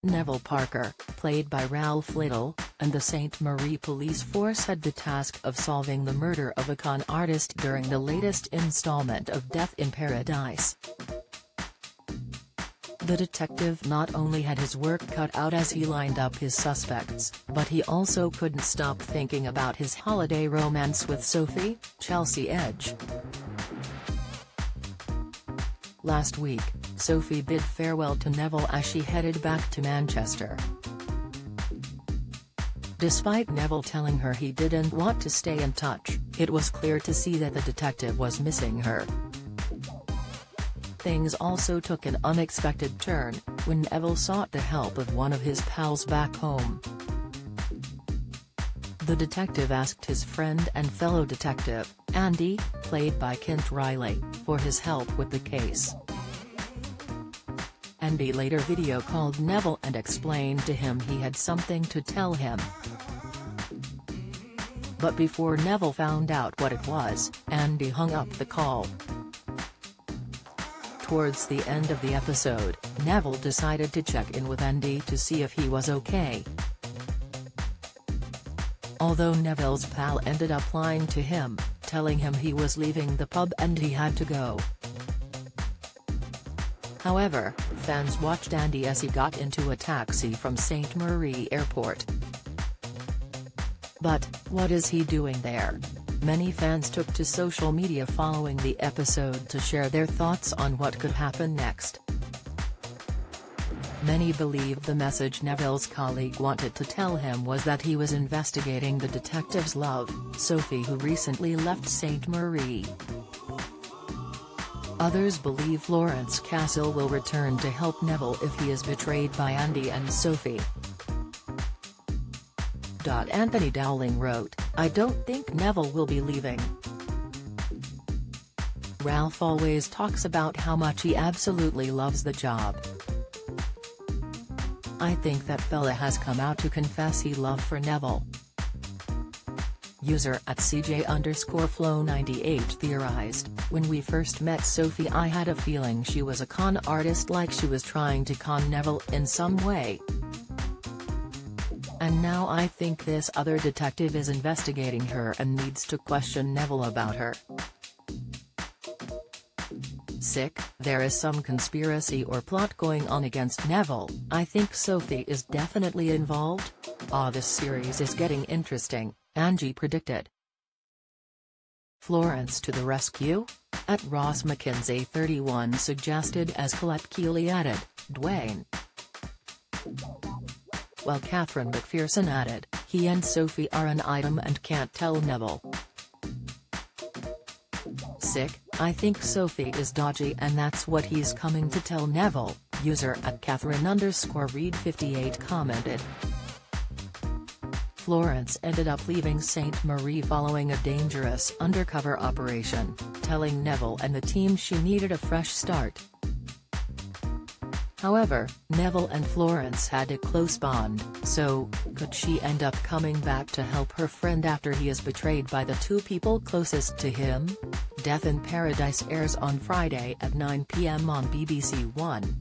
Neville Parker, played by Ralph Little, and the St. Marie police force had the task of solving the murder of a con artist during the latest installment of Death in Paradise. The detective not only had his work cut out as he lined up his suspects, but he also couldn't stop thinking about his holiday romance with Sophie, Chelsea Edge. Last week, Sophie bid farewell to Neville as she headed back to Manchester. Despite Neville telling her he didn't want to stay in touch, it was clear to see that the detective was missing her. Things also took an unexpected turn, when Neville sought the help of one of his pals back home. The detective asked his friend and fellow detective, Andy, played by Kent Riley, for his help with the case. Andy later video-called Neville and explained to him he had something to tell him. But before Neville found out what it was, Andy hung up the call. Towards the end of the episode, Neville decided to check in with Andy to see if he was okay. Although Neville's pal ended up lying to him, telling him he was leaving the pub and he had to go. However, fans watched Andy as he got into a taxi from St. Marie Airport. But, what is he doing there? Many fans took to social media following the episode to share their thoughts on what could happen next. Many believed the message Neville's colleague wanted to tell him was that he was investigating the detective's love, Sophie, who recently left St. Marie. Others believe Florence Castle will return to help Neville if he is betrayed by Andy and Sophie. Anthony Dowling wrote, "I don't think Neville will be leaving. Ralph always talks about how much he absolutely loves the job. I think that fella has come out to confess his love for Neville." User @CJ_Flow98 theorized, "When we first met Sophie I had a feeling she was a con artist, like she was trying to con Neville in some way. And now I think this other detective is investigating her and needs to question Neville about her. Sick, there is some conspiracy or plot going on against Neville. I think Sophie is definitely involved. This series is getting interesting," Angie predicted. Florence to the rescue? @Ross McKinsey 31 suggested, as Colette Keeley added, Dwayne. While Catherine McPherson added, "He and Sophie are an item and can't tell Neville." Sick, I think Sophie is dodgy and that's what he's coming to tell Neville, user @Catherine_Reed58 commented. Florence ended up leaving St. Marie following a dangerous undercover operation, telling Neville and the team she needed a fresh start. However, Neville and Florence had a close bond, so, could she end up coming back to help her friend after he is betrayed by the two people closest to him? Death in Paradise airs on Friday at 9 p.m. on BBC One.